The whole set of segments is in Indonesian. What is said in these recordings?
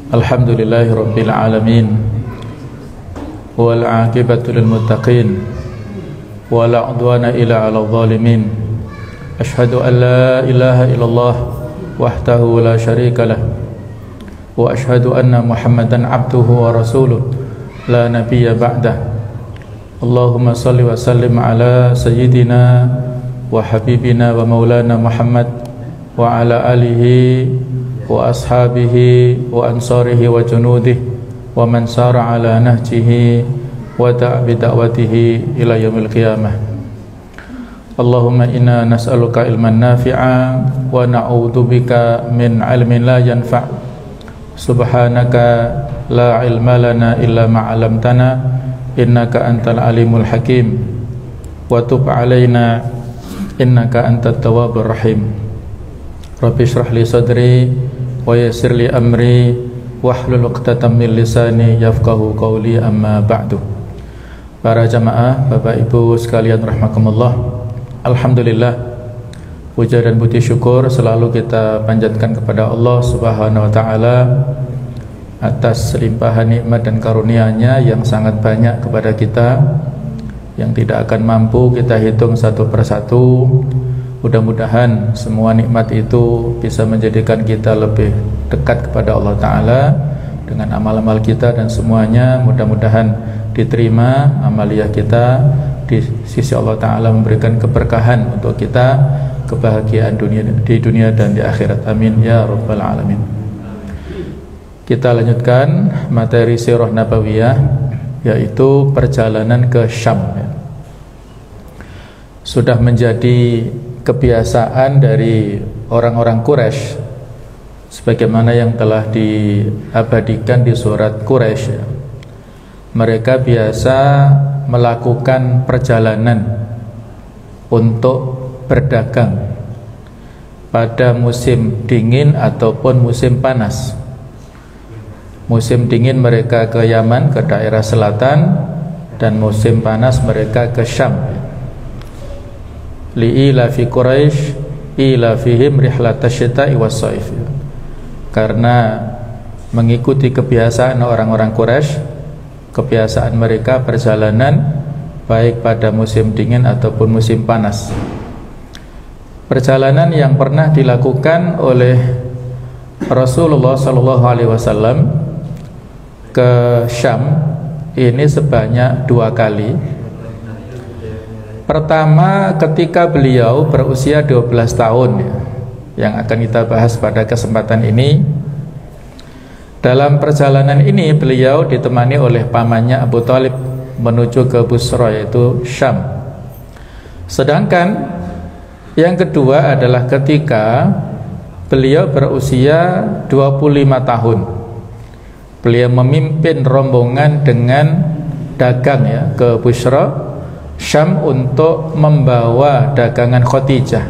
Alhamdulillahi Rabbil Alamin, wal aqibatu lil muttaqin, wala udwana illa 'alal zalimin. Asyhadu an la ilaha illallah wahdahu la syarika lah, wa asyhadu anna Muhammadan abduhu wa rasuluh la nabiyya ba'dah. Allahumma salli wa sallim ala sayyidina wa habibina wa maulana Muhammad wa ala alihi wa ashabihi wa ansarihi wa junudihi wa man sara ala nahjihi wa da'a bi da'watihi ila yaumil qiyamah. Allahumma inna nas'aluka ilman nafi'a wa na'udzubika min ilmin la yanfa'. Subhanaka la ilma lana illa ma 'allamtana innaka antal alimul hakim wa tub 'alaina innaka antat tawwabur rahim. Rabbi shrah li sadri wa yassir li amri wahlul 'uqdatam min lisani yafqahu qawli, amma ba'du. Para jamaah, Bapak Ibu sekalian rahimakumullah, alhamdulillah, puja dan puji syukur selalu kita panjatkan kepada Allah Subhanahu wa taala atas limpahan nikmat dan karunia-Nya yang sangat banyak kepada kita, yang tidak akan mampu kita hitung satu persatu. Mudah-mudahan semua nikmat itu bisa menjadikan kita lebih dekat kepada Allah Ta'ala dengan amal-amal kita, dan semuanya mudah-mudahan diterima amaliyah kita di sisi Allah Ta'ala, memberikan keberkahan untuk kita, kebahagiaan di dunia dan di akhirat. Amin ya rabbal alamin. Kita lanjutkan materi sirah nabawiyah, yaitu perjalanan ke Syam. Sudah menjadi kebiasaan dari orang-orang Quraisy, sebagaimana yang telah diabadikan di surat Quraisy. Mereka biasa melakukan perjalanan untuk berdagang pada musim dingin ataupun musim panas. Musim dingin mereka ke Yaman, ke daerah selatan, dan musim panas mereka ke Syam. Li'ila fi Quraisy ila fihim rihlatash syita'i was-shaif. Karena mengikuti kebiasaan orang-orang Quraisy, kebiasaan mereka perjalanan baik pada musim dingin ataupun musim panas. Perjalanan yang pernah dilakukan oleh Rasulullah SAW ke Syam ini sebanyak 2 kali. Pertama, ketika beliau berusia 12 tahun, yang akan kita bahas pada kesempatan ini. Dalam perjalanan ini beliau ditemani oleh pamannya Abu Thalib menuju ke Busra, yaitu Syam. Sedangkan yang kedua adalah ketika beliau berusia 25 tahun. Beliau memimpin rombongan dengan dagang ke Busra, Syam, untuk membawa dagangan Khadijah.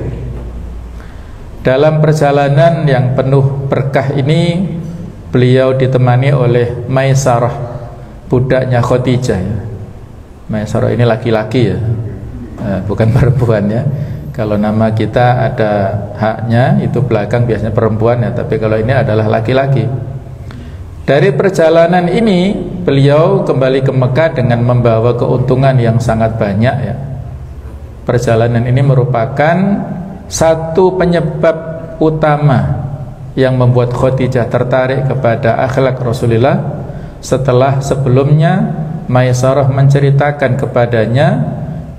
Dalam perjalanan yang penuh berkah ini beliau ditemani oleh Maisarah, budaknya Khadijah. Maisarah ini laki-laki bukan perempuan ya. Kalau nama kita ada haknya, itu belakang biasanya perempuan tapi kalau ini adalah laki-laki. Dari perjalanan ini beliau kembali ke Mekah dengan membawa keuntungan yang sangat banyak Perjalanan ini merupakan satu penyebab utama yang membuat Khadijah tertarik kepada akhlak Rasulullah, setelah sebelumnya Maisarah menceritakan kepadanya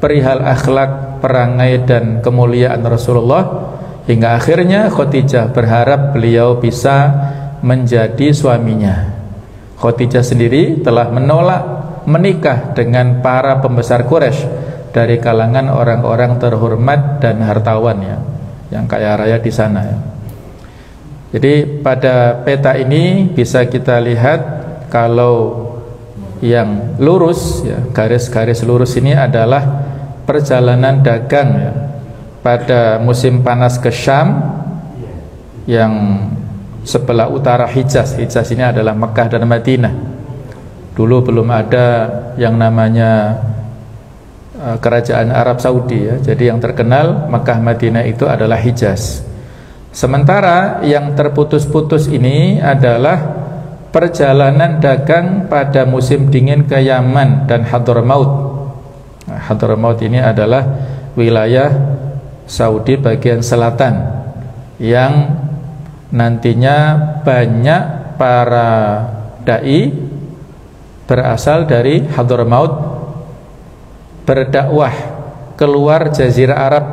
perihal akhlak, perangai dan kemuliaan Rasulullah, hingga akhirnya Khadijah berharap beliau bisa menjadi suaminya. Khadijah sendiri telah menolak menikah dengan para pembesar Quraisy dari kalangan orang-orang terhormat dan hartawan yang kaya raya di sana. Jadi pada peta ini bisa kita lihat kalau yang lurus garis-garis lurus ini adalah perjalanan dagang pada musim panas ke Syam yang sebelah utara Hijaz. Hijaz ini adalah Mekah dan Madinah. Dulu belum ada yang namanya kerajaan Arab Saudi Jadi yang terkenal Mekah Madinah itu adalah Hijaz. Sementara yang terputus-putus ini adalah perjalanan dagang pada musim dingin ke Yaman dan Hadramaut. Nah, Hadramaut ini adalah wilayah Saudi bagian selatan yang nantinya banyak para dai berasal dari Hadramaut berdakwah keluar Jazirah Arab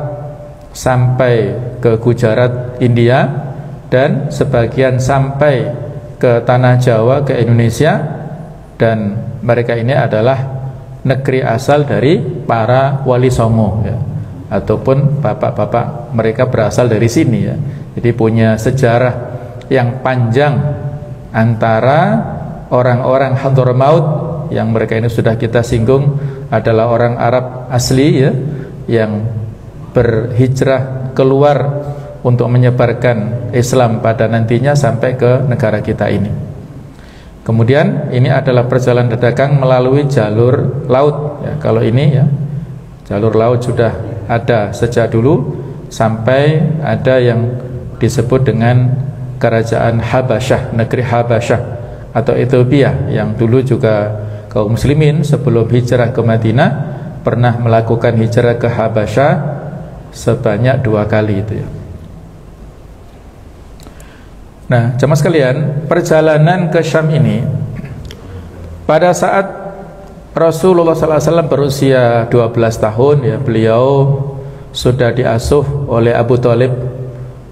sampai ke Gujarat, India, dan sebagian sampai ke tanah Jawa, ke Indonesia. Dan mereka ini adalah negeri asal dari para wali songo ya, ataupun bapak-bapak mereka berasal dari sini ya. Jadi punya sejarah yang panjang antara orang-orang Hadramaut yang mereka ini sudah kita singgung adalah orang Arab asli ya, yang berhijrah keluar untuk menyebarkan Islam pada nantinya sampai ke negara kita ini. Kemudian ini adalah perjalanan dagang melalui jalur laut ya. Kalau ini ya, jalur laut sudah ada sejak dulu, sampai ada yang disebut dengan kerajaan Habasyah, negeri Habasyah atau Ethiopia, yang dulu juga kaum muslimin sebelum hijrah ke Madinah pernah melakukan hijrah ke Habasyah sebanyak 2 kali itu ya. Nah, jemaah sekalian, perjalanan ke Syam ini pada saat Rasulullah SAW berusia 12 tahun ya, beliau sudah diasuh oleh Abu Thalib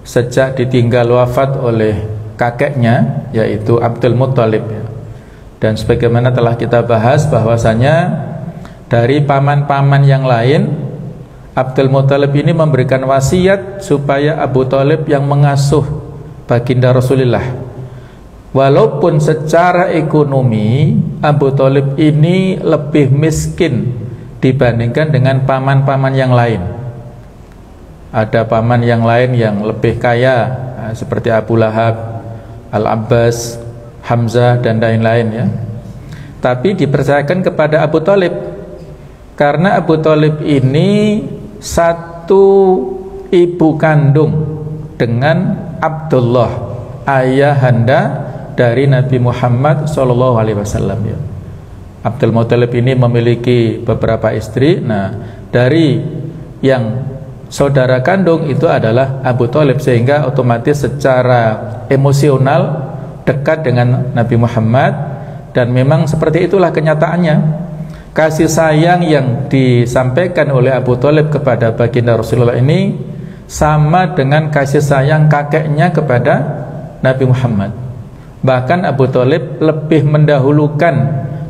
sejak ditinggal wafat oleh kakeknya yaitu Abdul Muttalib ya. Dan sebagaimana telah kita bahas bahwasanya dari paman-paman yang lain, Abdul Muttalib ini memberikan wasiat supaya Abu Thalib yang mengasuh baginda Rasulullah. Walaupun secara ekonomi Abu Thalib ini lebih miskin dibandingkan dengan paman-paman yang lain. Ada paman yang lain yang lebih kaya seperti Abu Lahab, Al-Abbas, Hamzah dan lain-lain ya. Tapi dipercayakan kepada Abu Thalib karena Abu Thalib ini satu ibu kandung dengan Abdullah, ayahanda dari Nabi Muhammad SAW ya. Abdul Muttalib ini memiliki beberapa istri. Nah, dari yang saudara kandung itu adalah Abu Thalib, sehingga otomatis secara emosional dekat dengan Nabi Muhammad. Dan memang seperti itulah kenyataannya. Kasih sayang yang disampaikan oleh Abu Thalib kepada baginda Rasulullah ini sama dengan kasih sayang kakeknya kepada Nabi Muhammad. Bahkan Abu Thalib lebih mendahulukan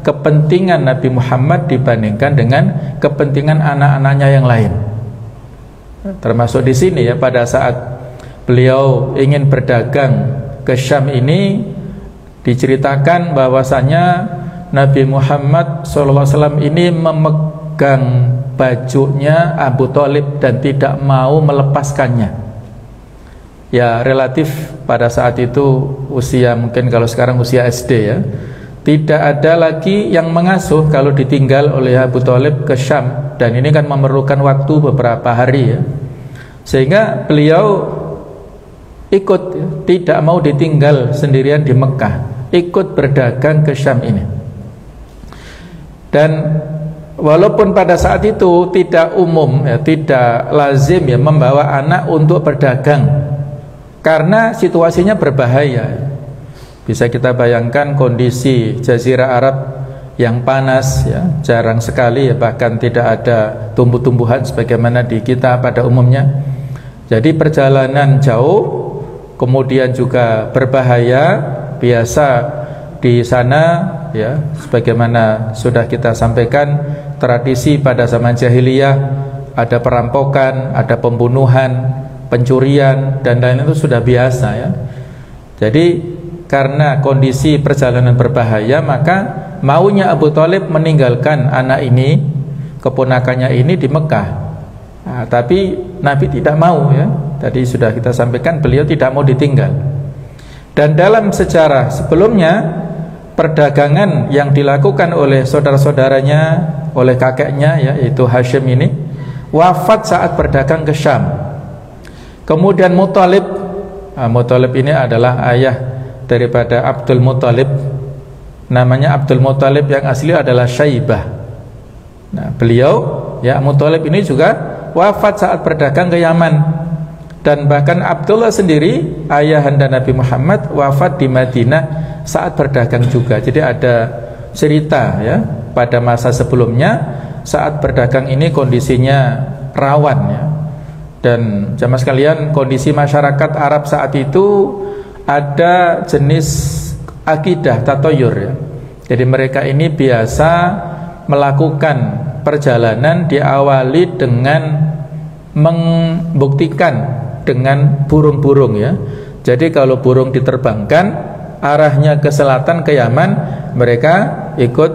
kepentingan Nabi Muhammad dibandingkan dengan kepentingan anak-anaknya yang lain. Termasuk di sini ya, pada saat beliau ingin berdagang ke Syam ini, diceritakan bahwasanya Nabi Muhammad SAW ini memegang bajunya Abu Thalib dan tidak mau melepaskannya. Ya, relatif pada saat itu usia, mungkin kalau sekarang usia SD ya, tidak ada lagi yang mengasuh kalau ditinggal oleh Abu Thalib ke Syam. Dan ini kan memerlukan waktu beberapa hari ya, sehingga beliau ikut ya, tidak mau ditinggal sendirian di Mekah, ikut berdagang ke Syam ini. Dan walaupun pada saat itu tidak umum ya, tidak lazim ya membawa anak untuk berdagang karena situasinya berbahaya. Bisa kita bayangkan kondisi Jazirah Arab yang panas ya, jarang sekali ya, bahkan tidak ada tumbuh-tumbuhan sebagaimana di kita pada umumnya. Jadi perjalanan jauh, kemudian juga berbahaya. Biasa di sana ya, sebagaimana sudah kita sampaikan, tradisi pada zaman jahiliyah ada perampokan, ada pembunuhan, pencurian dan lain-lain itu sudah biasa ya. Jadi karena kondisi perjalanan berbahaya, maka maunya Abu Thalib meninggalkan anak ini, keponakannya ini di Mekah. Nah, tapi Nabi tidak mau ya. Tadi sudah kita sampaikan beliau tidak mau ditinggal. Dan dalam sejarah sebelumnya, perdagangan yang dilakukan oleh saudara-saudaranya, oleh kakeknya yaitu Hashim ini, wafat saat berdagang ke Syam. Kemudian Muttalib, Muttalib ini adalah ayah daripada Abdul Muttalib namanya Abdul Muthalib, yang asli adalah Syaibah. Nah, beliau ya Muthalib ini juga wafat saat berdagang ke Yaman. Dan bahkan Abdullah sendiri, ayahanda Nabi Muhammad, wafat di Madinah saat berdagang juga. Jadi ada cerita ya, pada masa sebelumnya saat berdagang ini kondisinya rawan ya. Dan jamaah sekalian, kondisi masyarakat Arab saat itu ada jenis akidah tatoyur ya. Jadi mereka ini biasa melakukan perjalanan diawali dengan membuktikan dengan burung-burung ya. Jadi kalau burung diterbangkan arahnya ke selatan ke Yaman, mereka ikut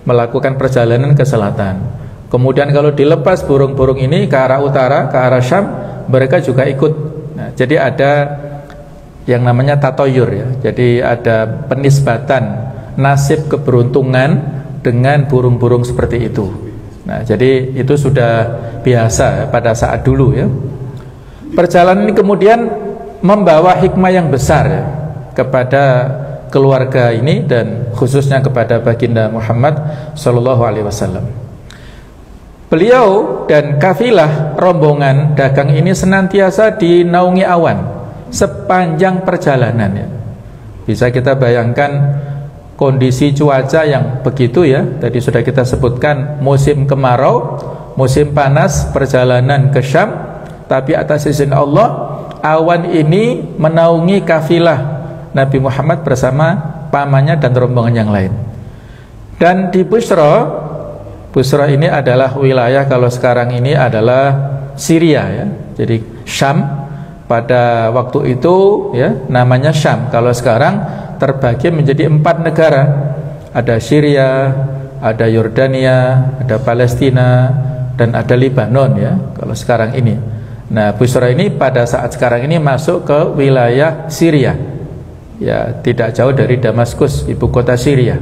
melakukan perjalanan ke selatan. Kemudian kalau dilepas burung-burung ini ke arah utara, ke arah Syam, mereka juga ikut. Nah, jadi ada yang namanya tatoyur ya. Jadi ada penisbatan nasib keberuntungan dengan burung-burung seperti itu. Nah, jadi itu sudah biasa pada saat dulu ya. Perjalanan ini kemudian membawa hikmah yang besar ya, kepada keluarga ini dan khususnya kepada baginda Muhammad sallallahu alaihi wasallam. Beliau dan kafilah rombongan dagang ini senantiasa dinaungi awan sepanjang perjalanan ya. Bisa kita bayangkan kondisi cuaca yang begitu ya. Tadi sudah kita sebutkan musim kemarau, musim panas, perjalanan ke Syam. Tapi atas izin Allah, awan ini menaungi kafilah Nabi Muhammad bersama pamannya dan rombongan yang lain. Dan di Busra, Busra ini adalah wilayah, kalau sekarang ini adalah Syria ya. Jadi Syam pada waktu itu ya namanya Syam. Kalau sekarang terbagi menjadi 4 negara. Ada Syria, ada Yordania, ada Palestina, dan ada Libanon ya kalau sekarang ini. Nah, Busra ini pada saat sekarang ini masuk ke wilayah Syria. Ya, tidak jauh dari Damaskus, ibu kota Syria.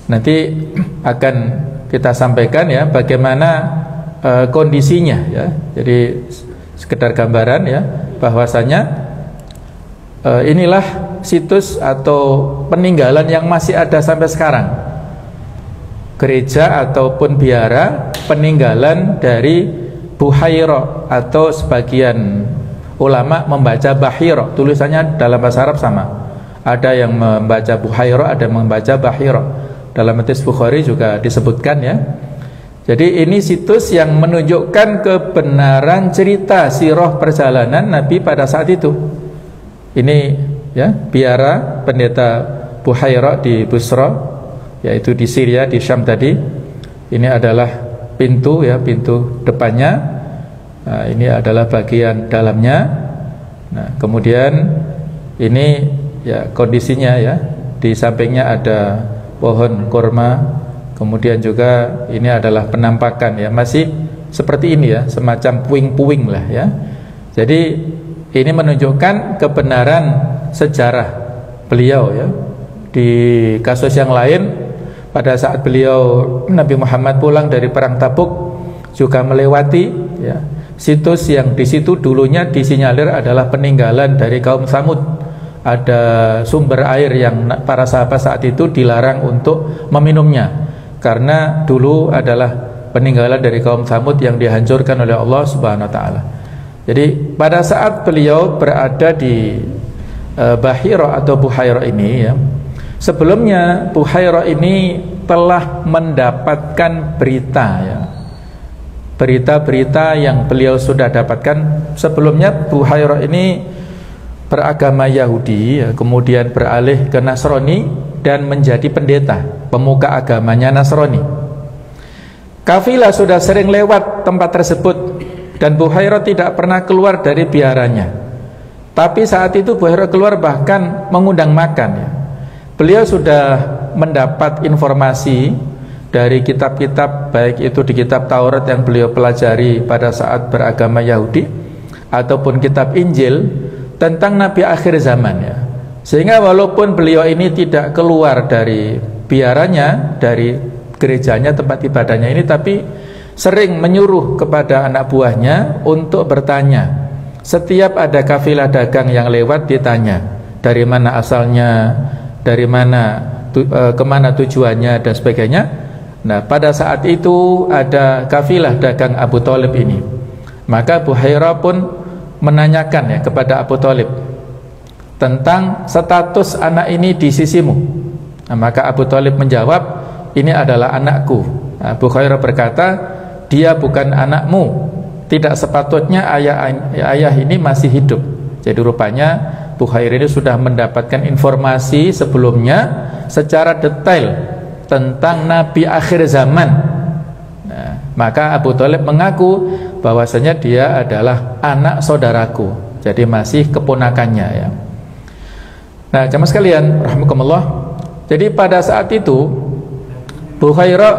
Nanti akan kita sampaikan ya bagaimana kondisinya ya. Jadi sekedar gambaran ya, bahwasanya inilah situs atau peninggalan yang masih ada sampai sekarang. Gereja ataupun biara peninggalan dari Buhaira, atau sebagian ulama membaca Bahira, tulisannya dalam bahasa Arab sama. Ada yang membaca Buhaira, ada yang membaca Bahira. Dalam hadis Bukhari juga disebutkan ya. Jadi ini situs yang menunjukkan kebenaran cerita sirah perjalanan Nabi pada saat itu. Ini ya biara pendeta Buhaira di Busra, yaitu di Syria, di Syam tadi. Ini adalah pintu ya, pintu depannya. Nah, ini adalah bagian dalamnya. Nah, kemudian ini ya kondisinya ya. Di sampingnya ada pohon kurma. Kemudian juga ini adalah penampakan ya, masih seperti ini ya, semacam puing-puing lah ya. Jadi ini menunjukkan kebenaran sejarah beliau ya. Di kasus yang lain, pada saat beliau Nabi Muhammad pulang dari perang Tabuk juga melewati ya, situs yang di situ dulunya disinyalir adalah peninggalan dari kaum Tsamud. Ada sumber air yang para sahabat saat itu dilarang untuk meminumnya karena dulu adalah peninggalan dari kaum Tsamud yang dihancurkan oleh Allah Subhanahu wa taala. Jadi pada saat beliau berada di Bahira atau Buhaira ini ya, sebelumnya Buhaira ini telah mendapatkan berita ya, berita-berita yang beliau sudah dapatkan sebelumnya. Buhaira ini beragama Yahudi ya, kemudian beralih ke Nasrani dan menjadi pendeta, pemuka agamanya Nasrani. Kafilah sudah sering lewat tempat tersebut dan Buhaira tidak pernah keluar dari biaranya. Tapi saat itu Buhaira keluar bahkan mengundang makan ya. Beliau sudah mendapat informasi dari kitab-kitab, baik itu di kitab Taurat yang beliau pelajari pada saat beragama Yahudi ataupun kitab Injil tentang Nabi akhir zaman ya. Sehingga walaupun beliau ini tidak keluar dari biaranya, dari gerejanya, tempat ibadahnya ini, tapi sering menyuruh kepada anak buahnya untuk bertanya. Setiap ada kafilah dagang yang lewat ditanya, dari mana asalnya, dari mana kemana tujuannya dan sebagainya. Nah, pada saat itu ada kafilah dagang Abu Thalib ini. Maka Buhairah pun menanyakan ya kepada Abu Thalib tentang status anak ini di sisimu. Nah, maka Abu Thalib menjawab, ini adalah anakku. Nah, Buhairah berkata, dia bukan anakmu. Tidak sepatutnya ayah ini masih hidup. Jadi rupanya Buhairah ini sudah mendapatkan informasi sebelumnya secara detail tentang Nabi akhir zaman. Nah, maka Abu Thalib mengaku bahwasanya dia adalah anak saudaraku, jadi masih keponakannya ya. Nah, jamaah sekalian rahimakumullah, jadi pada saat itu Buhairah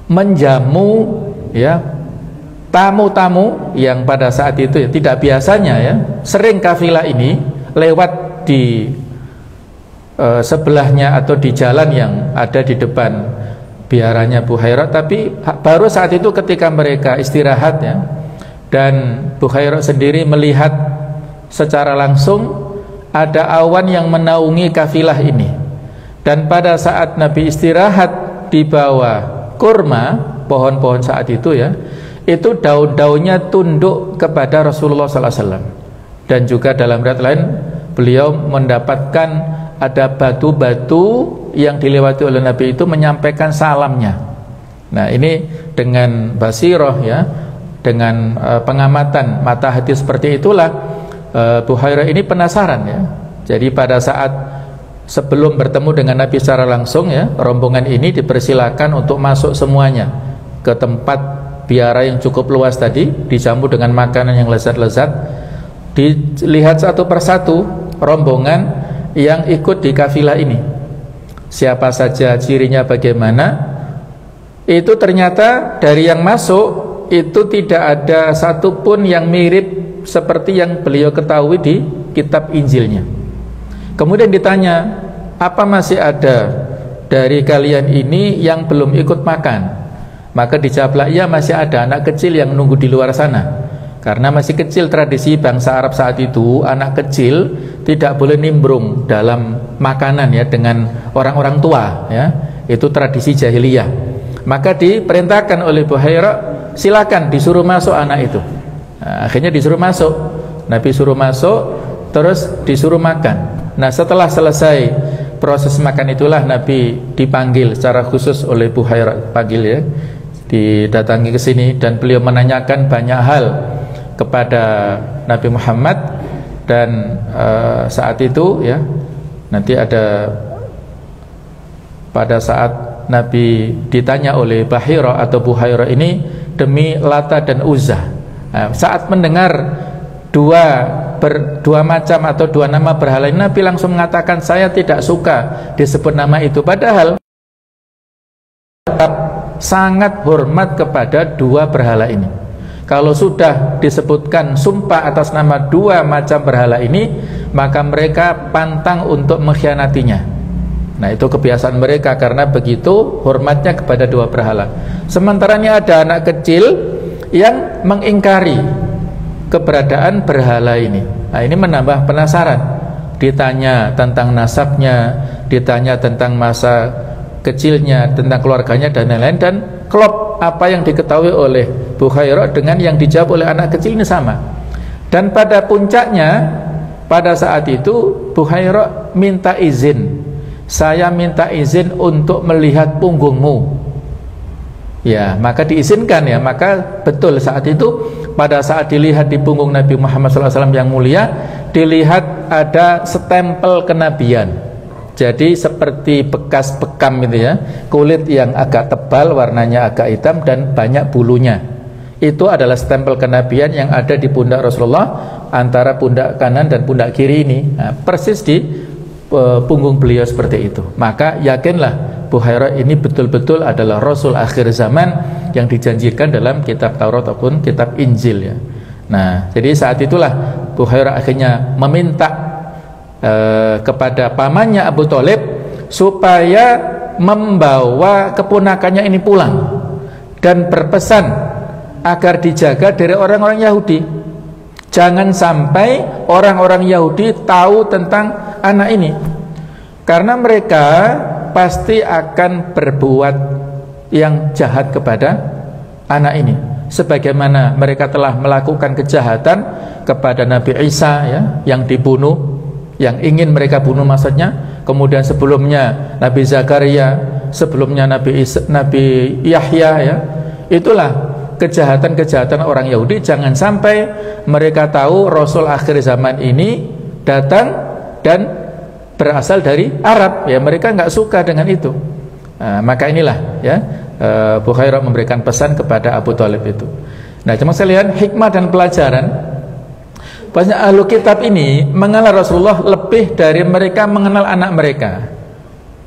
menjamu ya tamu-tamu yang pada saat itu ya, tidak biasanya ya, sering kafilah ini lewat di sebelahnya atau di jalan yang ada di depan biaranya Buhairah. Tapi baru saat itu ketika mereka istirahat ya, dan Buhairah sendiri melihat secara langsung ada awan yang menaungi kafilah ini. Dan pada saat Nabi istirahat di bawah kurma, pohon-pohon saat itu ya, itu daun-daunnya tunduk kepada Rasulullah SAW. Dan juga dalam riwayat lain beliau mendapatkan ada batu-batu yang dilewati oleh Nabi itu menyampaikan salamnya. Nah, ini dengan basiroh ya, dengan pengamatan mata hati seperti itulah Buhairah ini penasaran ya. Jadi pada saat sebelum bertemu dengan Nabi secara langsung ya, rombongan ini dipersilakan untuk masuk semuanya ke tempat biara yang cukup luas tadi, dijamu dengan makanan yang lezat-lezat. Dilihat satu persatu rombongan yang ikut di kafilah ini, siapa saja, cirinya bagaimana. Itu ternyata dari yang masuk itu tidak ada satupun yang mirip seperti yang beliau ketahui di kitab Injilnya. Kemudian ditanya, apa masih ada dari kalian ini yang belum ikut makan? Maka dijawablah, iya masih ada anak kecil yang nunggu di luar sana. Karena masih kecil, tradisi bangsa Arab saat itu, anak kecil tidak boleh nimbrung dalam makanan ya dengan orang-orang tua ya. Itu tradisi jahiliyah. Maka diperintahkan oleh Buhairah, silakan disuruh masuk anak itu. Nah, akhirnya disuruh masuk. Nabi suruh masuk, terus disuruh makan. Nah, setelah selesai proses makan itulah Nabi dipanggil secara khusus oleh Buhairah, panggil ya, didatangi ke sini, dan beliau menanyakan banyak hal kepada Nabi Muhammad. Dan saat itu ya, nanti ada pada saat Nabi ditanya oleh Buhairah atau Buhairah ini demi Lata dan Uzza. Nah, saat mendengar dua macam atau dua nama berhala ini, Nabi langsung mengatakan, saya tidak suka disebut nama itu, padahal sangat hormat kepada dua berhala ini. Kalau sudah disebutkan sumpah atas nama dua macam berhala ini, maka mereka pantang untuk mengkhianatinya. Nah, itu kebiasaan mereka karena begitu hormatnya kepada dua berhala. Sementara ini ada anak kecil yang mengingkari keberadaan berhala ini. Nah, ini menambah penasaran. Ditanya tentang nasabnya, ditanya tentang masa kecilnya, tentang keluarganya dan lain-lain, dan klop apa yang diketahui oleh Buhairah dengan yang dijawab oleh anak kecil ini sama. Dan pada puncaknya, pada saat itu Buhairah minta izin, saya minta izin untuk melihat punggungmu. Ya, maka diizinkan ya. Maka betul saat itu, pada saat dilihat di punggung Nabi Muhammad SAW yang mulia, dilihat ada stempel kenabian. Jadi seperti bekas bekam gitu ya, kulit yang agak tebal, warnanya agak hitam dan banyak bulunya. Itu adalah stempel kenabian yang ada di pundak Rasulullah, antara pundak kanan dan pundak kiri ini. Nah, persis di punggung beliau seperti itu. Maka yakinlah Buhairah ini betul-betul adalah Rasul akhir zaman yang dijanjikan dalam kitab Taurat ataupun kitab Injil ya. Nah, jadi saat itulah Buhairah akhirnya meminta kepada pamannya Abu Thalib supaya membawa keponakannya ini pulang dan berpesan agar dijaga dari orang-orang Yahudi. Jangan sampai orang-orang Yahudi tahu tentang anak ini. Karena mereka pasti akan berbuat yang jahat kepada anak ini, sebagaimana mereka telah melakukan kejahatan kepada Nabi Isa ya, yang dibunuh, yang ingin mereka bunuh maksudnya. Kemudian sebelumnya Nabi Zakaria, sebelumnya Nabi Yahya ya. Itulah kejahatan-kejahatan orang Yahudi. Jangan sampai mereka tahu Rasul akhir zaman ini datang dan berasal dari Arab ya, mereka nggak suka dengan itu. Maka inilah ya, Bukhairah memberikan pesan kepada Abu Thalib itu. Nah, cuma sekalian, hikmah dan pelajaran, banyak ahlu kitab ini mengenal Rasulullah lebih dari mereka mengenal anak mereka.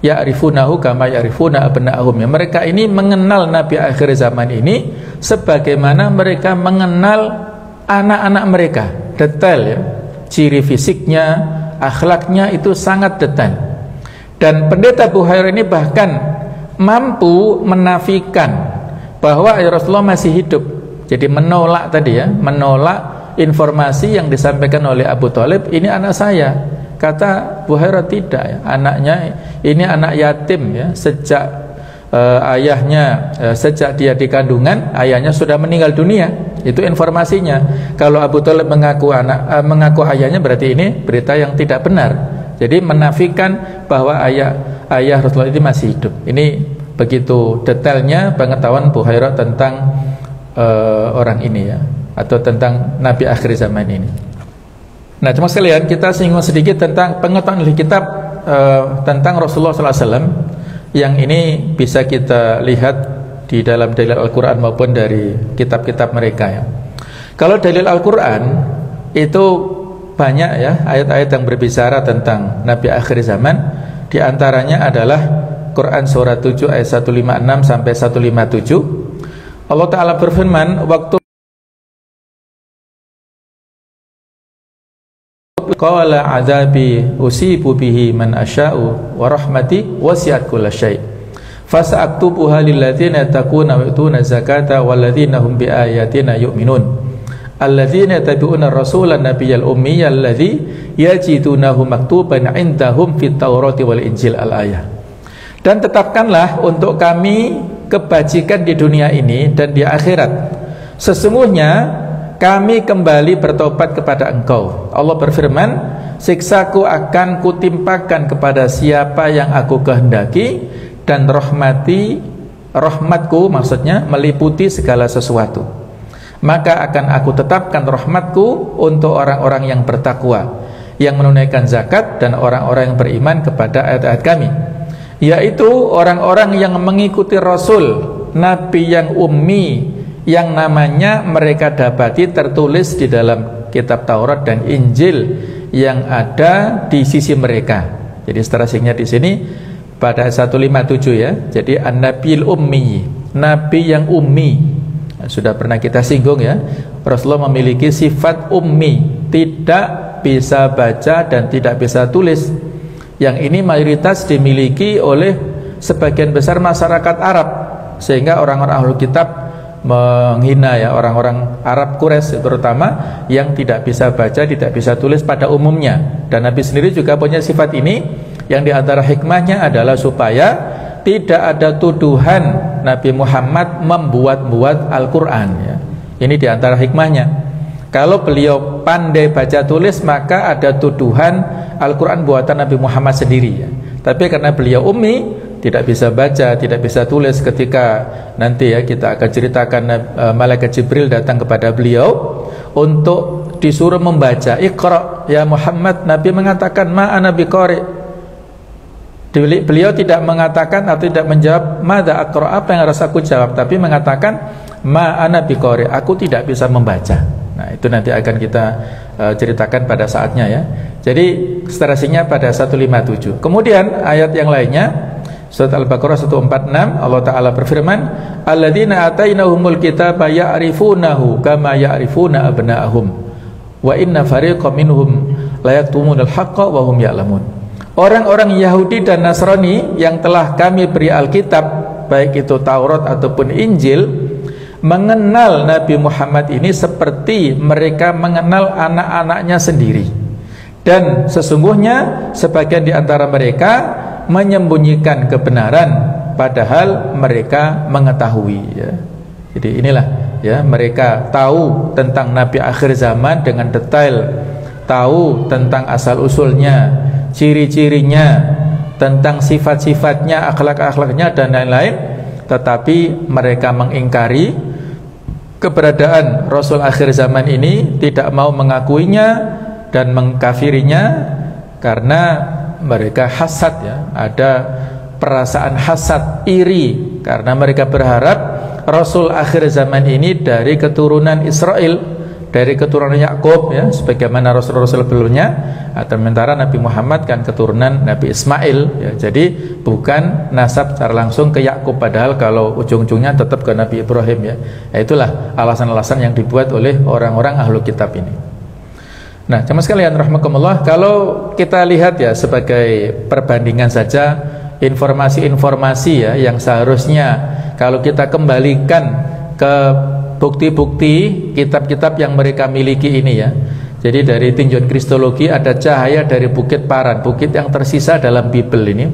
Ya'rifunahu kama ya'rifuna abna'ahum. Ya, mereka ini mengenal Nabi akhir zaman ini sebagaimana mereka mengenal anak-anak mereka, detail ya. Ciri fisiknya, akhlaknya itu sangat detail. Dan pendeta Bukhairah ini bahkan mampu menafikan bahwa Rasulullah masih hidup. Jadi menolak tadi ya, menolak informasi yang disampaikan oleh Abu Thalib, ini anak saya. Kata Bukhairah tidak ya, anaknya ini anak yatim ya, sejak ayahnya sejak dia di kandungan ayahnya sudah meninggal dunia. Itu informasinya. Kalau Abu Thalib mengaku ayahnya, berarti ini berita yang tidak benar. Jadi menafikan bahwa ayah Rasulullah ini masih hidup. Ini begitu detailnya pengetahuan Bukhairah tentang orang ini ya, atau tentang Nabi akhir zaman ini. Nah, cuma sekalian kita singgung sedikit tentang pengetahuan ahli kitab tentang Rasulullah SAW, yang ini bisa kita lihat di dalam dalil Al-Quran maupun dari kitab-kitab mereka ya. Kalau dalil Al-Quran itu banyak ya, ayat-ayat yang berbicara tentang Nabi akhir zaman. Di antaranya adalah Quran surah 7 ayat 156 sampai 157. Allah Ta'ala berfirman, waktu qala azabi usibu bihi man asya'u wa rahmati wasi'at kulla syai' fasa'aktubuha lilladzina yattaquna wa yu'tuna zakata walladzina hum biayatina yu'minun alladzina yattabi'una ar-rasula nabiyyal ummiyya alladzi yajidunahu maktuban 'indahum fit taurati wal injil al-ayah. Dan tetapkanlah untuk kami kebajikan di dunia ini dan di akhirat. Sesungguhnya kami kembali bertobat kepada engkau. Allah berfirman, siksaku akan kutimpakan kepada siapa yang aku kehendaki, dan rahmatku maksudnya meliputi segala sesuatu. Maka akan aku tetapkan rahmatku untuk orang-orang yang bertakwa, yang menunaikan zakat, dan orang-orang yang beriman kepada ayat-ayat kami, yaitu orang-orang yang mengikuti Rasul Nabi yang ummi, yang namanya mereka dapati tertulis di dalam kitab Taurat dan Injil yang ada di sisi mereka. Jadi seterusnya di sini pada 157 ya. Jadi an-nabiyil ummi, nabi yang ummi. Sudah pernah kita singgung ya, Rasulullah memiliki sifat ummi, tidak bisa baca dan tidak bisa tulis. Yang ini mayoritas dimiliki oleh sebagian besar masyarakat Arab, sehingga orang-orang ahli kitab menghina ya orang-orang Arab Quraisy terutama yang tidak bisa baca, tidak bisa tulis pada umumnya. Dan Nabi sendiri juga punya sifat ini, yang diantara hikmahnya adalah supaya tidak ada tuduhan Nabi Muhammad membuat-buat Al-Quran ya. Ini diantara hikmahnya. Kalau beliau pandai baca tulis, maka ada tuduhan Al-Quran buatan Nabi Muhammad sendiri ya. Tapi karena beliau ummi, tidak bisa baca, tidak bisa tulis, ketika nanti ya kita akan ceritakan malaikat Jibril datang kepada beliau untuk disuruh membaca, Iqra ya Muhammad, Nabi mengatakan ma ana biqari. Beliau tidak mengatakan atau tidak menjawab madza aqra, apa yang harus aku jawab, tapi mengatakan ma ana biqari, aku tidak bisa membaca. Nah, itu nanti akan kita ceritakan pada saatnya ya. Jadi seterusnya pada 157. Kemudian ayat yang lainnya, Surat Al-Baqarah 146, Allah Ta'ala berfirman, alladzina atainahumul kitaba ya'rifunahu kama ya'rifuna abna'ahum wa inna fariqam minhum la yaktumunal haqqa wa hum ya'lamun. Orang-orang Yahudi dan Nasrani yang telah kami beri Alkitab, baik itu Taurat ataupun Injil, mengenal Nabi Muhammad ini seperti mereka mengenal anak-anaknya sendiri, Dan sesungguhnya sebagian di antara mereka menyembunyikan kebenaran padahal mereka mengetahui, ya. Jadi inilah, ya, mereka tahu tentang Nabi akhir zaman dengan detail, tahu tentang asal-usulnya, ciri-cirinya, tentang sifat-sifatnya, akhlak-akhlaknya dan lain-lain, tetapi mereka mengingkari keberadaan Rasul akhir zaman ini, tidak mau mengakuinya dan mengkafirinya karena mereka hasad, ya, ada perasaan hasad, iri, karena mereka berharap Rasul akhir zaman ini dari keturunan Israel, dari keturunan Yakub, ya, sebagaimana Rasul-Rasul sebelumnya. Sementara Nabi Muhammad kan keturunan Nabi Ismail, ya, jadi bukan nasab secara langsung ke Yakub, padahal kalau ujung-ujungnya tetap ke Nabi Ibrahim, ya. Itulah alasan-alasan yang dibuat oleh orang-orang ahlu kitab ini. Nah, jemaah sekalian rahimakumullah, kalau kita lihat, ya, sebagai perbandingan saja informasi-informasi, ya, yang seharusnya kalau kita kembalikan ke bukti-bukti kitab-kitab yang mereka miliki ini, ya. Jadi dari tinjauan kristologi ada cahaya dari Bukit Paran, bukit yang tersisa dalam Bible ini,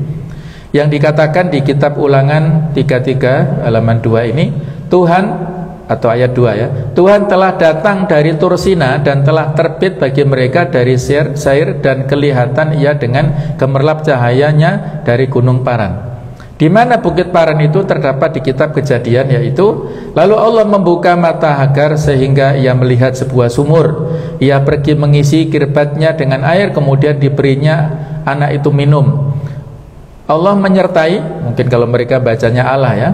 yang dikatakan di kitab Ulangan 33 halaman 2 ini, Tuhan, atau ayat 2, ya, Tuhan telah datang dari Tursina dan telah terbit bagi mereka dari Sair dan kelihatan ia dengan gemerlap cahayanya dari Gunung Paran. Di mana Bukit Paran itu terdapat di kitab Kejadian, yaitu lalu Allah membuka mata Hagar sehingga ia melihat sebuah sumur. Ia pergi mengisi kirbatnya dengan air, kemudian diberinya anak itu minum. Allah menyertai, mungkin kalau mereka bacanya Allah, ya,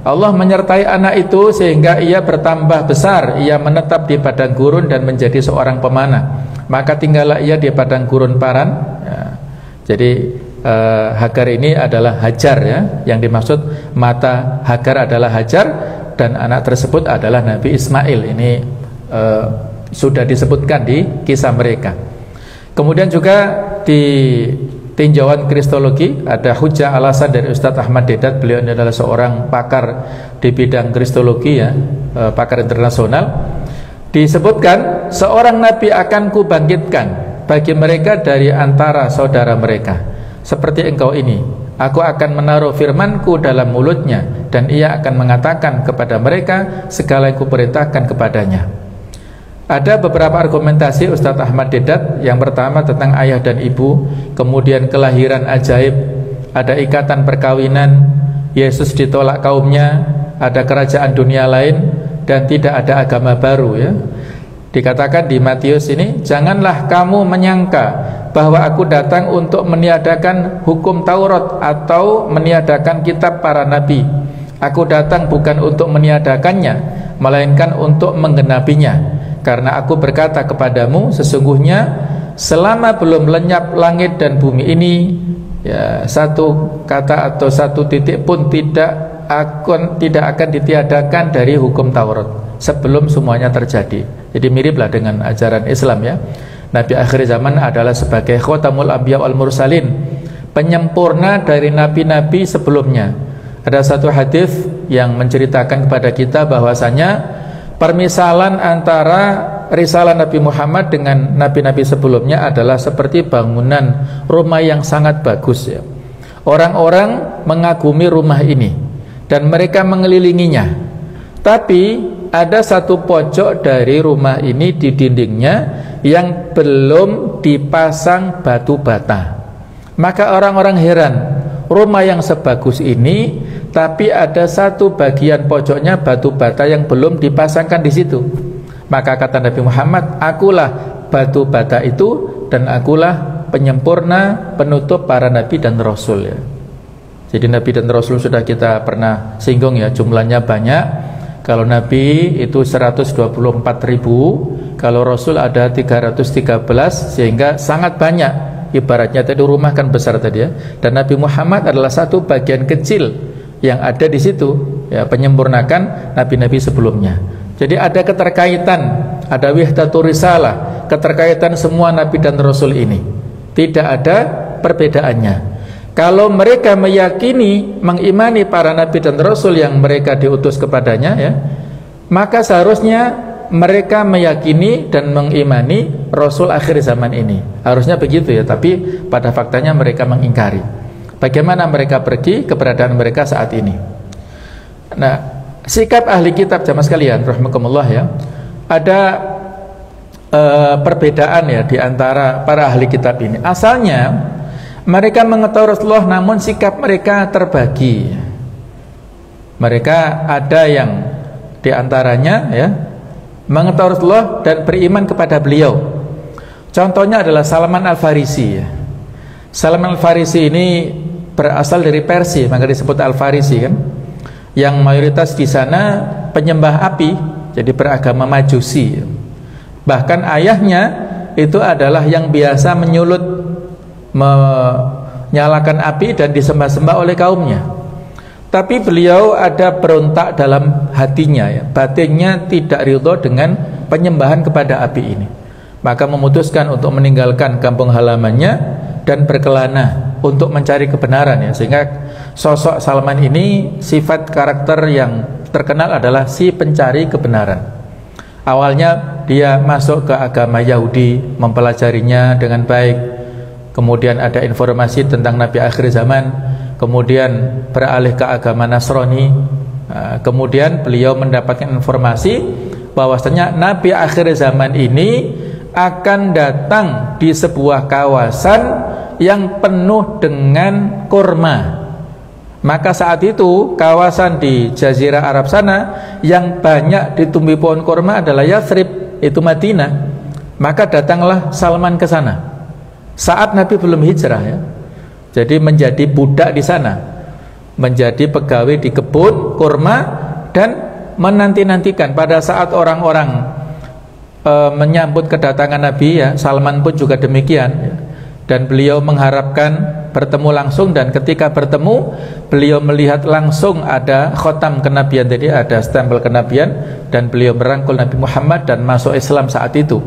Allah menyertai anak itu sehingga ia bertambah besar. Ia menetap di padang gurun dan menjadi seorang pemanah. Maka tinggallah ia di padang gurun Paran, ya. Jadi Hagar ini adalah Hajar, ya. Yang dimaksud mata Hagar adalah Hajar, dan anak tersebut adalah Nabi Ismail. Ini sudah disebutkan di kisah mereka. Kemudian juga di tinjauan kristologi ada hujah alasan dari Ustadz Ahmad Dedat. Beliau adalah seorang pakar di bidang kristologi, ya, pakar internasional. Disebutkan seorang nabi akan kubangkitkan bagi mereka dari antara saudara mereka, seperti engkau ini. Aku akan menaruh firmanku dalam mulutnya, dan ia akan mengatakan kepada mereka segala yang kuperintahkan kepadanya. Ada beberapa argumentasi Ustadz Ahmad Dedat. Yang pertama tentang ayah dan ibu, kemudian kelahiran ajaib, ada ikatan perkawinan, Yesus ditolak kaumnya, ada kerajaan dunia lain, dan tidak ada agama baru, ya. Dikatakan di Matius ini, janganlah kamu menyangka bahwa aku datang untuk meniadakan hukum Taurat atau meniadakan kitab para nabi. Aku datang bukan untuk meniadakannya, melainkan untuk menggenapinya. Karena aku berkata kepadamu, sesungguhnya selama belum lenyap langit dan bumi ini, ya, satu kata atau satu titik pun tidak akan ditiadakan dari hukum Taurat sebelum semuanya terjadi. Jadi miriplah dengan ajaran Islam, ya. Nabi akhir zaman adalah sebagai Khatamul Anbiya wal Mursalin, penyempurna dari nabi-nabi sebelumnya. Ada satu hadis yang menceritakan kepada kita bahwasanya permisalan antara risalah Nabi Muhammad dengan nabi-nabi sebelumnya adalah seperti bangunan rumah yang sangat bagus, ya. Orang-orang mengagumi rumah ini dan mereka mengelilinginya. Tapi ada satu pojok dari rumah ini di dindingnya yang belum dipasang batu bata. Maka orang-orang heran, rumah yang sebagus ini tapi ada satu bagian pojoknya batu bata yang belum dipasangkan di situ. Maka kata Nabi Muhammad, akulah batu bata itu dan akulah penyempurna penutup para nabi dan rasul, ya. Jadi nabi dan rasul sudah kita pernah singgung, ya, jumlahnya banyak. Kalau nabi itu 124.000, kalau rasul ada 313, sehingga sangat banyak. Ibaratnya tadi rumah kan besar tadi, ya. Dan Nabi Muhammad adalah satu bagian kecil yang ada di situ, ya, penyempurnakan nabi-nabi sebelumnya. Jadi ada keterkaitan, ada wahdatur risalah, keterkaitan semua nabi dan rasul ini. Tidak ada perbedaannya. Kalau mereka meyakini, mengimani para nabi dan rasul yang mereka diutus kepadanya, ya, maka seharusnya mereka meyakini dan mengimani Rasul akhir zaman ini. Harusnya begitu ya, tapi pada faktanya mereka mengingkari. Bagaimana mereka pergi, keberadaan mereka saat ini. Nah, sikap ahli kitab jamaah sekalian rahimakumullah ya, ada perbedaan ya di antara para ahli kitab ini. Asalnya mereka mengetahui Rasulullah, namun sikap mereka terbagi. Mereka ada yang di antaranya ya mengetahui Rasulullah dan beriman kepada beliau. Contohnya adalah Salman Al-Farisi ya. Salman Al-Farisi ini berasal dari Persia, maka disebut Al-Farisi kan. Yang mayoritas di sana penyembah api, jadi beragama Majusi. Bahkan ayahnya itu adalah yang biasa menyulut, menyalakan api dan disembah-sembah oleh kaumnya. Tapi beliau ada berontak dalam hatinya ya, batinnya tidak ridho dengan penyembahan kepada api ini. Maka memutuskan untuk meninggalkan kampung halamannya dan berkelana untuk mencari kebenaran ya. Sehingga sosok Salman ini sifat karakter yang terkenal adalah si pencari kebenaran. Awalnya dia masuk ke agama Yahudi, mempelajarinya dengan baik. Kemudian ada informasi tentang Nabi akhir zaman, kemudian beralih ke agama Nasrani. Kemudian beliau mendapatkan informasi bahwasanya Nabi akhir zaman ini akan datang di sebuah kawasan yang penuh dengan kurma. Maka saat itu kawasan di Jazirah Arab sana yang banyak ditumbuhi pohon kurma adalah Yathrib, itu Madinah. Maka datanglah Salman ke sana saat Nabi belum hijrah ya. Jadi menjadi budak di sana, menjadi pegawai di kebun kurma, dan menanti-nantikan pada saat orang-orang menyambut kedatangan Nabi ya, Salman pun juga demikian ya. Dan beliau mengharapkan bertemu langsung, dan ketika bertemu beliau melihat langsung ada khotam kenabian, jadi ada stempel kenabian, dan beliau merangkul Nabi Muhammad dan masuk Islam saat itu.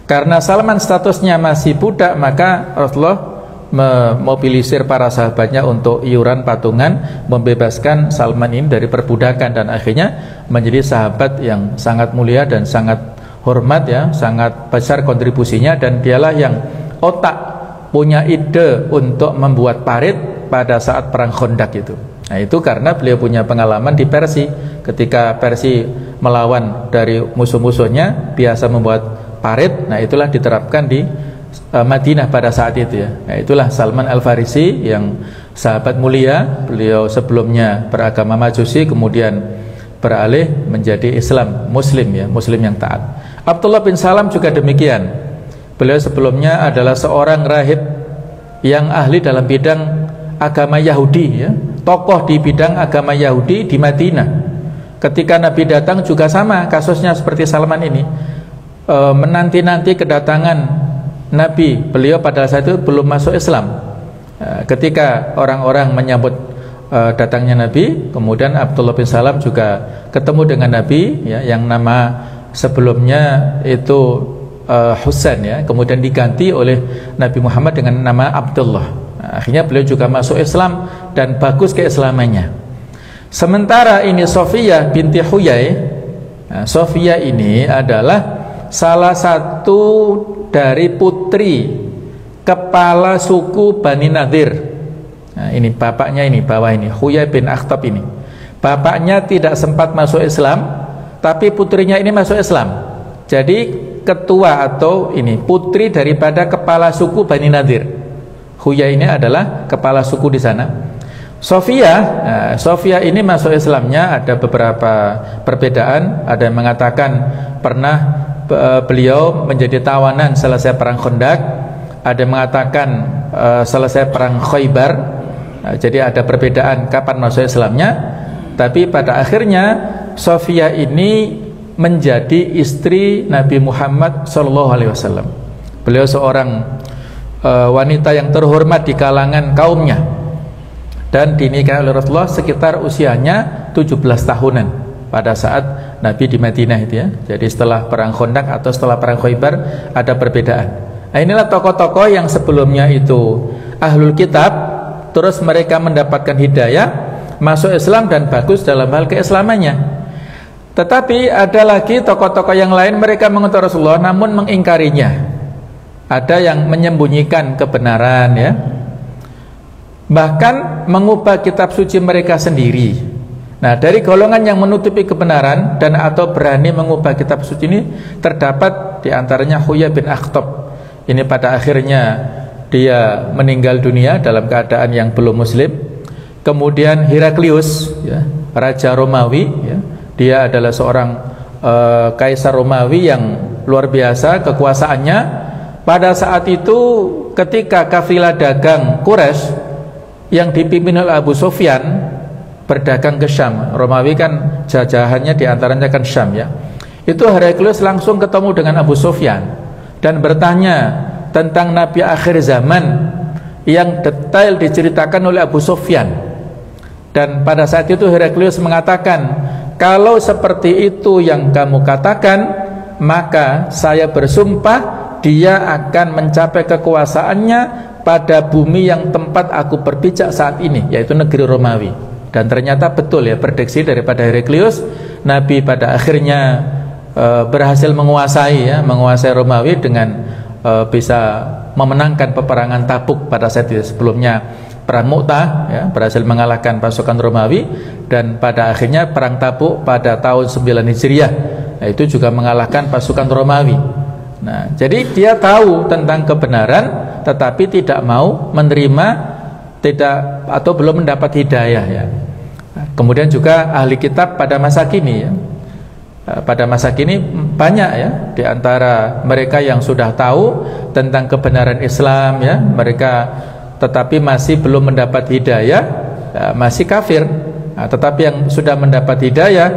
Karena Salman statusnya masih budak, maka Rasulullah memobilisir para sahabatnya untuk iuran patungan membebaskan Salman ini dari perbudakan, dan akhirnya menjadi sahabat yang sangat mulia dan sangat hormat ya, sangat besar kontribusinya. Dan dialah yang otak punya ide untuk membuat parit pada saat perang Khandaq itu. Nah, itu karena beliau punya pengalaman di Persia. Ketika Persia melawan dari musuh-musuhnya, biasa membuat parit. Nah, itulah diterapkan di Madinah pada saat itu ya. Nah, itulah Salman Al-Farisi yang sahabat mulia. Beliau sebelumnya beragama Majusi, kemudian beralih menjadi Islam, Muslim ya, Muslim yang taat. Abdullah bin Salam juga demikian. Beliau sebelumnya adalah seorang rahib yang ahli dalam bidang agama Yahudi ya, tokoh di bidang agama Yahudi di Madinah. Ketika Nabi datang juga sama kasusnya seperti Salman ini, menanti-nanti kedatangan Nabi. Beliau pada saat itu belum masuk Islam. Ketika orang-orang menyambut datangnya Nabi, kemudian Abdullah bin Salam juga ketemu dengan Nabi ya, yang nama sebelumnya itu Husain ya, kemudian diganti oleh Nabi Muhammad dengan nama Abdullah. Akhirnya beliau juga masuk Islam dan bagus keislamannya. Sementara ini Sofiyah binti Huyai, Sofiyah ini adalah salah satu dari putri kepala suku Bani Nadir. Nah, ini bapaknya, ini bawah ini Huyai bin Akhtab ini. Bapaknya tidak sempat masuk Islam, tapi putrinya ini masuk Islam. Jadi ketua atau ini putri daripada kepala suku Bani Nadir. Huyai ini adalah kepala suku di sana. Sofiyah ini masuk Islamnya ada beberapa perbedaan. Ada yang mengatakan pernah beliau menjadi tawanan selesai perang Khandaq. Ada yang mengatakan selesai perang Khaybar. Jadi ada perbedaan kapan masuk Islamnya. Tapi pada akhirnya Sofiyah ini menjadi istri Nabi Muhammad SAW. Beliau seorang wanita yang terhormat di kalangan kaumnya, dan dinikahi oleh Rasulullah sekitar usianya 17 tahunan pada saat Nabi di Madinah itu ya. Jadi setelah perang Khandaq atau setelah perang Khaybar ada perbedaan. Nah, inilah tokoh-tokoh yang sebelumnya itu ahlul kitab, terus mereka mendapatkan hidayah, masuk Islam dan bagus dalam hal keislamannya. Tetapi ada lagi tokoh-tokoh yang lain, mereka mengutus Rasulullah namun mengingkarinya. Ada yang menyembunyikan kebenaran ya, bahkan mengubah kitab suci mereka sendiri. Nah, dari golongan yang menutupi kebenaran dan atau berani mengubah kitab suci ini terdapat diantaranya Huyai bin Akhtab. Ini pada akhirnya dia meninggal dunia dalam keadaan yang belum muslim. Kemudian Heraklius ya, raja Romawi ya, dia adalah seorang kaisar Romawi yang luar biasa kekuasaannya. Pada saat itu ketika kafilah dagang Quraisy yang dipimpin oleh Abu Sufyan berdagang ke Syam, Romawi kan jajahannya diantaranya kan Syam ya, itu Heraklius langsung ketemu dengan Abu Sufyan dan bertanya tentang Nabi akhir zaman yang detail diceritakan oleh Abu Sufyan. Dan pada saat itu Heraklius mengatakan, kalau seperti itu yang kamu katakan, maka saya bersumpah dia akan mencapai kekuasaannya pada bumi yang tempat aku berpijak saat ini, yaitu negeri Romawi. Dan ternyata betul ya, prediksi daripada Heraklius, Nabi pada akhirnya berhasil menguasai Romawi dengan bisa memenangkan peperangan Tabuk pada saat itu. Sebelumnya perang Mu'tah ya, berhasil mengalahkan pasukan Romawi, dan pada akhirnya perang Tabuk pada tahun 9 Hijriah, nah, itu juga mengalahkan pasukan Romawi. Nah, jadi dia tahu tentang kebenaran tetapi tidak mau menerima, tidak atau belum mendapat hidayah ya. Nah, kemudian juga ahli kitab pada masa kini ya. Pada masa kini banyak ya di antara mereka yang sudah tahu tentang kebenaran Islam ya, mereka tetapi masih belum mendapat hidayah ya, masih kafir. Nah, tetapi yang sudah mendapat hidayah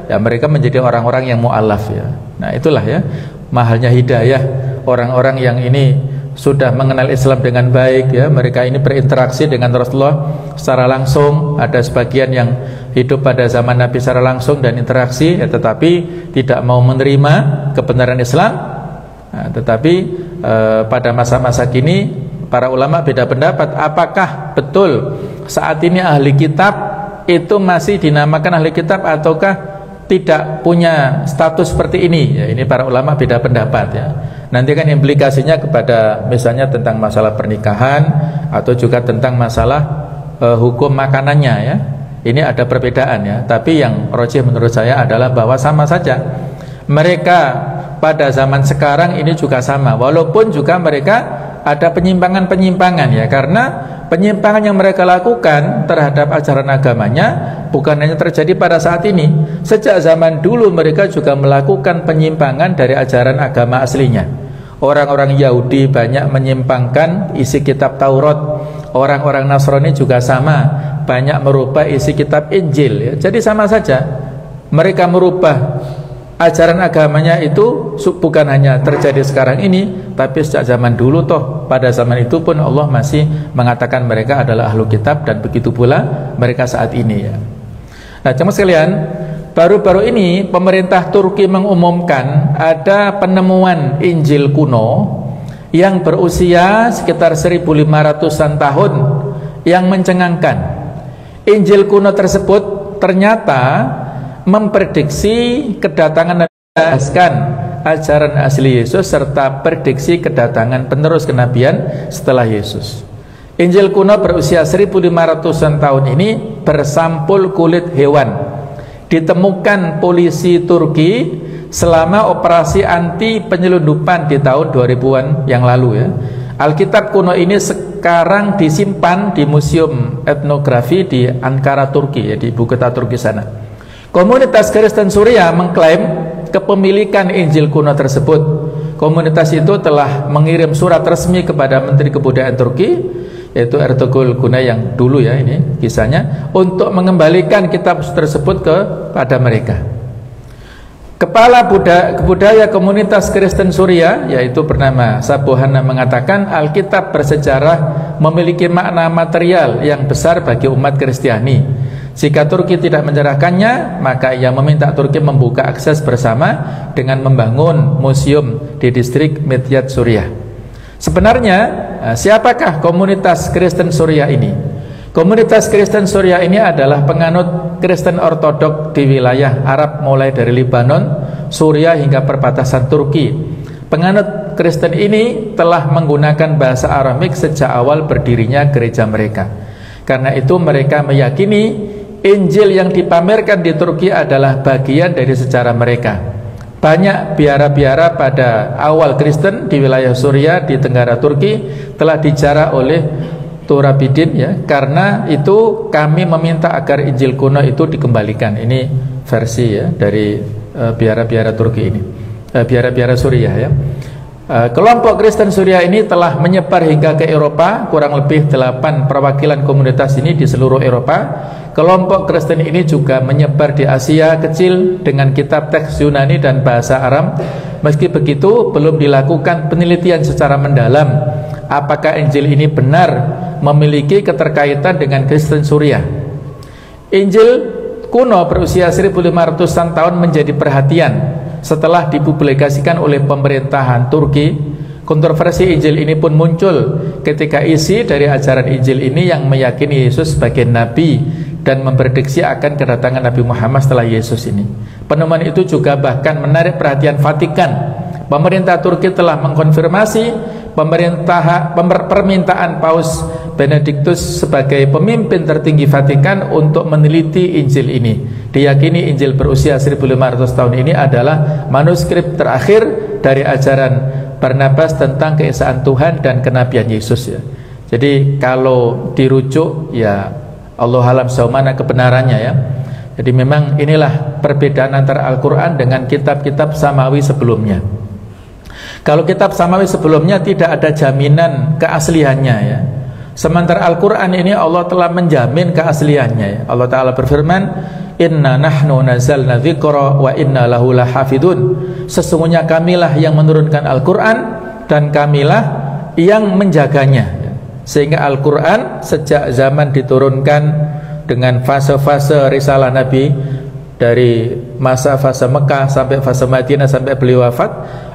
ya, mereka menjadi orang-orang yang mu'alaf ya. Nah, itulah ya mahalnya hidayah. Orang-orang yang ini sudah mengenal Islam dengan baik ya, mereka ini berinteraksi dengan Rasulullah secara langsung. Ada sebagian yang hidup pada zaman Nabi secara langsung dan interaksi ya, tetapi tidak mau menerima kebenaran Islam. Nah, tetapi pada masa-masa kini para ulama beda pendapat, apakah betul saat ini ahli kitab itu masih dinamakan ahli kitab ataukah tidak punya status seperti ini ya. Ini para ulama beda pendapat ya. Nanti kan implikasinya kepada misalnya tentang masalah pernikahan atau juga tentang masalah hukum makanannya ya. Ini ada perbedaan ya. Tapi yang rajih menurut saya adalah bahwa sama saja. Mereka pada zaman sekarang ini juga sama, walaupun juga mereka ada penyimpangan-penyimpangan ya, karena penyimpangan yang mereka lakukan terhadap ajaran agamanya bukan hanya terjadi pada saat ini. Sejak zaman dulu mereka juga melakukan penyimpangan dari ajaran agama aslinya. Orang-orang Yahudi banyak menyimpangkan isi kitab Taurat. Orang-orang Nasrani juga sama, banyak merubah isi kitab Injil ya. Jadi sama saja, mereka merubah ajaran agamanya itu bukan hanya terjadi sekarang ini, tapi sejak zaman dulu toh. Pada zaman itu pun Allah masih mengatakan mereka adalah ahlu kitab, dan begitu pula mereka saat ini ya. Nah, jemaah sekalian, baru-baru ini pemerintah Turki mengumumkan ada penemuan Injil kuno yang berusia sekitar 1500-an tahun yang mencengangkan. Injil kuno tersebut ternyata memprediksi kedatangan ajaran asli Yesus serta prediksi kedatangan penerus kenabian setelah Yesus. Injil kuno berusia 1500-an tahun ini bersampul kulit hewan, ditemukan polisi Turki selama operasi anti penyelundupan di tahun 2000-an yang lalu ya. Alkitab kuno ini sekarang disimpan di Museum Etnografi di Ankara, Turki ya, di ibu kota Turki sana. Komunitas Kristen Suriah mengklaim kepemilikan Injil kuno tersebut. Komunitas itu telah mengirim surat resmi kepada Menteri Kebudayaan Turki, yaitu Ertuğrul Güney yang dulu ya, ini kisahnya, untuk mengembalikan kitab tersebut kepada mereka. Kepala Budaya Komunitas Kristen Suriah, yaitu bernama Sabuhana, mengatakan Alkitab bersejarah memiliki makna material yang besar bagi umat Kristiani. Jika Turki tidak menyerahkannya, maka ia meminta Turki membuka akses bersama dengan membangun museum di distrik Midyat Suriah. Sebenarnya siapakah komunitas Kristen Suriah ini? Komunitas Kristen Suriah ini adalah penganut Kristen Ortodok di wilayah Arab mulai dari Lebanon, Suriah hingga perbatasan Turki. Penganut Kristen ini telah menggunakan bahasa Aramik sejak awal berdirinya gereja mereka. Karena itu mereka meyakini Injil yang dipamerkan di Turki adalah bagian dari sejarah mereka. Banyak biara-biara pada awal Kristen di wilayah Suriah di tenggara Turki telah dijarah oleh Turabidin, ya. Karena itu kami meminta agar Injil kuno itu dikembalikan. Ini versi, ya, dari biara-biara Turki ini, biara-biara Suriah, ya. Kelompok Kristen Suriah ini telah menyebar hingga ke Eropa. Kurang lebih 8 perwakilan komunitas ini di seluruh Eropa. Kelompok Kristen ini juga menyebar di Asia kecil dengan kitab teks Yunani dan bahasa Aram. Meski begitu, belum dilakukan penelitian secara mendalam apakah Injil ini benar memiliki keterkaitan dengan Kristen Suriah. Injil kuno berusia 1500-an tahun menjadi perhatian setelah dipublikasikan oleh pemerintahan Turki. Kontroversi Injil ini pun muncul ketika isi dari ajaran Injil ini yang meyakini Yesus sebagai nabi dan memprediksi akan kedatangan Nabi Muhammad setelah Yesus ini. Penemuan itu juga bahkan menarik perhatian Vatikan. Pemerintah Turki telah mengkonfirmasi permintaan Paus Benediktus sebagai pemimpin tertinggi Vatikan untuk meneliti Injil ini. Diyakini Injil berusia 1500 tahun ini adalah manuskrip terakhir dari ajaran Barnabas tentang keesaan Tuhan dan kenabian Yesus, ya. Jadi kalau dirujuk, ya Allah alam sejauh mana kebenarannya, ya. Jadi memang inilah perbedaan antara Al-Quran dengan kitab-kitab samawi sebelumnya. Kalau kitab samawi sebelumnya tidak ada jaminan keasliannya, ya. Sementara Al-Quran ini Allah telah menjamin keasliannya, ya. Allah Ta'ala berfirman, Inna nahnu nazalna dzikra wa inna lahu lahafidun. Sesungguhnya kamilah yang menurunkan Al-Quran dan kamilah yang menjaganya, ya. Sehingga Al-Quran sejak zaman diturunkan dengan fase-fase risalah Nabi, dari masa fase Mekah sampai fase Madinah sampai beliau wafat,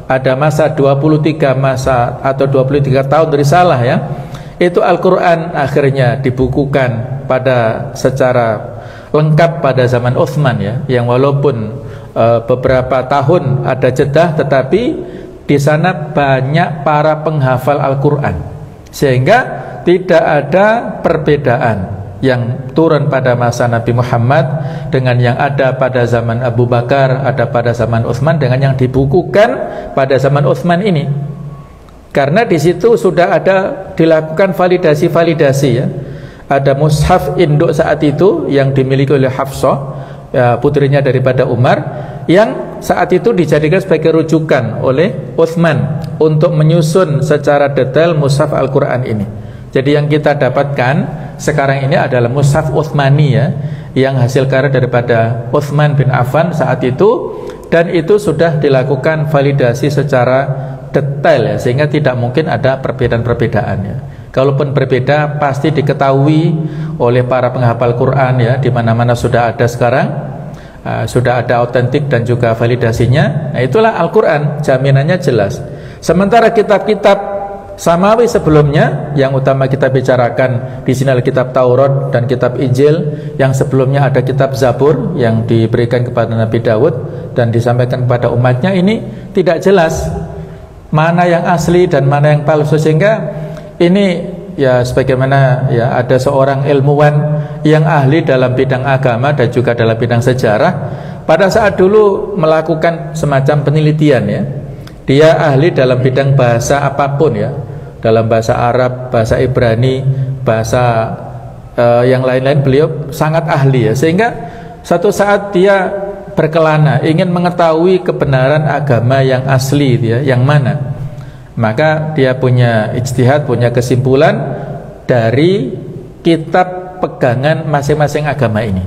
ada masa 23 masa atau 23 tahun risalah, ya. Itu Al-Quran akhirnya dibukukan pada secara lengkap pada zaman Utsman, ya, yang walaupun beberapa tahun ada jeda, tetapi di sana banyak para penghafal Al-Quran, sehingga tidak ada perbedaan yang turun pada masa Nabi Muhammad dengan yang ada pada zaman Abu Bakar, ada pada zaman Utsman dengan yang dibukukan pada zaman Utsman ini. Karena di situ sudah ada dilakukan validasi-validasi, ya. Ada mushaf induk saat itu yang dimiliki oleh Hafsah, ya, putrinya daripada Umar, yang saat itu dijadikan sebagai rujukan oleh Utsman untuk menyusun secara detail mushaf Al-Quran ini. Jadi yang kita dapatkan sekarang ini adalah mushaf Utsmani, ya, yang hasil karya daripada Utsman bin Affan saat itu, dan itu sudah dilakukan validasi secara detail, ya, sehingga tidak mungkin ada perbedaan-perbedaan, ya. Kalaupun berbeda pasti diketahui oleh para penghafal Quran, ya, di mana-mana sudah ada sekarang, sudah ada autentik dan juga validasinya. Nah, itulah Al-Quran, jaminannya jelas. Sementara kitab-kitab samawi sebelumnya yang utama kita bicarakan di sini adalah kitab Taurat dan kitab Injil. Yang sebelumnya ada kitab Zabur yang diberikan kepada Nabi Daud dan disampaikan kepada umatnya. Ini tidak jelas mana yang asli dan mana yang palsu, sehingga ini, ya, sebagaimana, ya, ada seorang ilmuwan yang ahli dalam bidang agama dan juga dalam bidang sejarah, pada saat dulu melakukan semacam penelitian, ya. Dia ahli dalam bidang bahasa apapun, ya, dalam bahasa Arab, bahasa Ibrani, bahasa yang lain-lain, beliau sangat ahli, ya. Sehingga suatu saat dia berkelana ingin mengetahui kebenaran agama yang asli, ya, yang mana. Maka dia punya ijtihad, punya kesimpulan dari kitab pegangan masing-masing agama ini.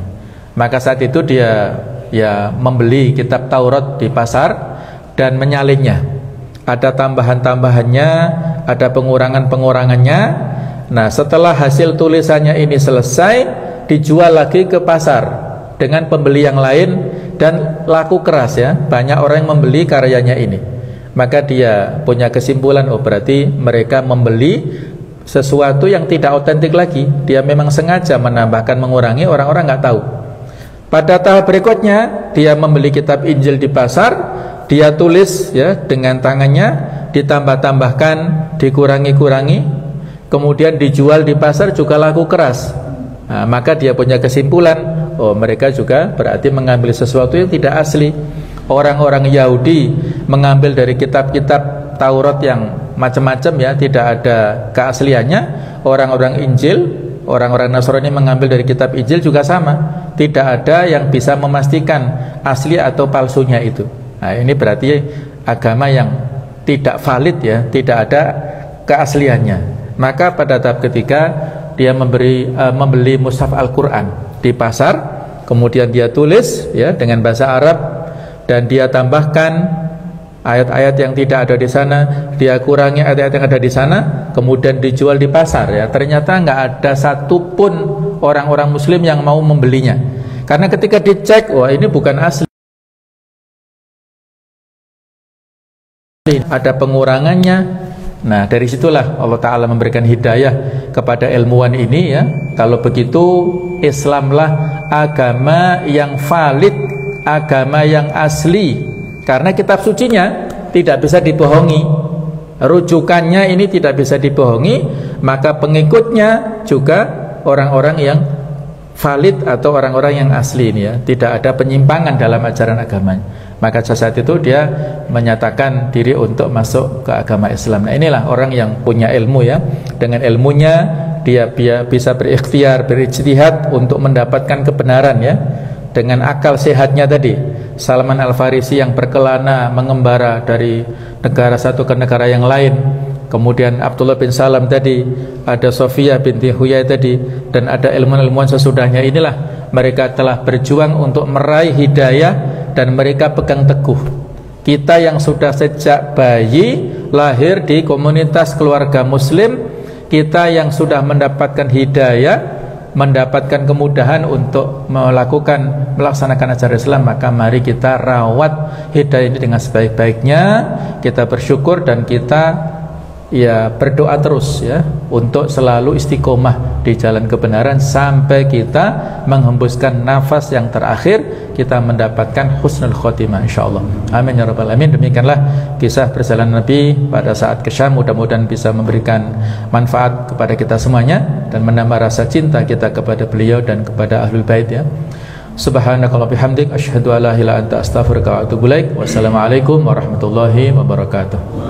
Maka saat itu dia, ya, membeli kitab Taurat di pasar dan menyalinnya. Ada tambahan-tambahannya, ada pengurangan-pengurangannya. Nah, setelah hasil tulisannya ini selesai, dijual lagi ke pasar dengan pembeli yang lain dan laku keras, ya. Banyak orang yang membeli karyanya ini. Maka dia punya kesimpulan, oh berarti mereka membeli sesuatu yang tidak otentik lagi. Dia memang sengaja menambahkan, mengurangi, orang-orang nggak tahu. Pada tahap berikutnya dia membeli kitab Injil di pasar, dia tulis ya dengan tangannya, ditambah-tambahkan, dikurangi-kurangi, kemudian dijual di pasar juga laku keras. Nah, maka dia punya kesimpulan, oh mereka juga berarti mengambil sesuatu yang tidak asli. Orang-orang Yahudi mengambil dari kitab-kitab Taurat yang macam-macam ya, tidak ada keasliannya. Orang-orang Injil, orang-orang Nasrani mengambil dari kitab Injil juga sama, tidak ada yang bisa memastikan asli atau palsunya itu. Nah, ini berarti agama yang tidak valid ya, tidak ada keasliannya. Maka pada tahap ketiga dia membeli mushaf Al-Quran di pasar, kemudian dia tulis ya dengan bahasa Arab, dan dia tambahkan ayat-ayat yang tidak ada di sana, dia kurangi ayat-ayat yang ada di sana, kemudian dijual di pasar ya. Ternyata nggak ada satupun orang-orang Muslim yang mau membelinya, karena ketika dicek, wah ini bukan asli, ada pengurangannya. Nah dari situlah Allah Ta'ala memberikan hidayah kepada ilmuwan ini ya. Kalau begitu Islamlah agama yang valid, agama yang asli, karena kitab sucinya tidak bisa dibohongi, rujukannya ini tidak bisa dibohongi, maka pengikutnya juga orang-orang yang valid atau orang-orang yang asli ini ya, tidak ada penyimpangan dalam ajaran agamanya. Maka saat itu dia menyatakan diri untuk masuk ke agama Islam. Nah inilah orang yang punya ilmu ya. Dengan ilmunya dia bisa berikhtiar, berijtihad untuk mendapatkan kebenaran ya. Dengan akal sehatnya tadi, Salman Al-Farisi yang berkelana mengembara dari negara satu ke negara yang lain, kemudian Abdullah bin Salam tadi, ada Sofia binti Huyai tadi, dan ada ilmuwan-ilmuwan sesudahnya. Inilah mereka telah berjuang untuk meraih hidayah, dan mereka pegang teguh. Kita yang sudah sejak bayi lahir di komunitas keluarga muslim, kita yang sudah mendapatkan hidayah, mendapatkan kemudahan untuk melaksanakan ajaran Islam, maka mari kita rawat hidayah ini dengan sebaik-baiknya. Kita bersyukur dan kita ya berdoa terus ya untuk selalu istiqomah di jalan kebenaran sampai kita menghembuskan nafas yang terakhir, kita mendapatkan husnul khotimah insyaallah. Amin ya rabbal alamin. Demikianlah kisah perjalanan Nabi pada saat ke Syam. Mudah-mudahan bisa memberikan manfaat kepada kita semuanya dan menambah rasa cinta kita kepada beliau dan kepada ahlul bait ya. Subhanakallahumma bihamdik asyhadu an la ilaha illa anta astaghfiruka wa atubu ilaik. Wassalamualaikum warahmatullahi wabarakatuh.